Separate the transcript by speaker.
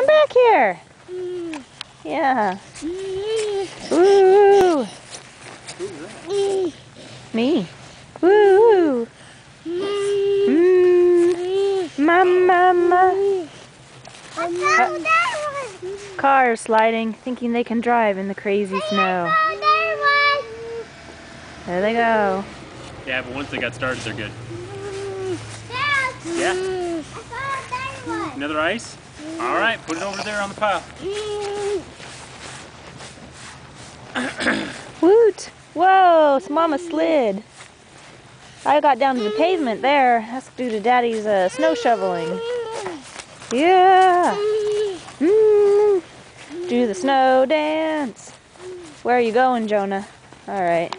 Speaker 1: Come back here. Yeah. Woo. Me. Woo. Mama. Cars sliding, thinking they can drive in the crazy snow. There they go.
Speaker 2: Yeah, but once they got started, they're good. Yeah. Another ice? All right, put it over there on the pile.
Speaker 1: Woot! Whoa, Mama slid. I got down to the pavement there. That's due to Daddy's snow shoveling. Yeah! Do the snow dance. Where are you going, Jonah? All right.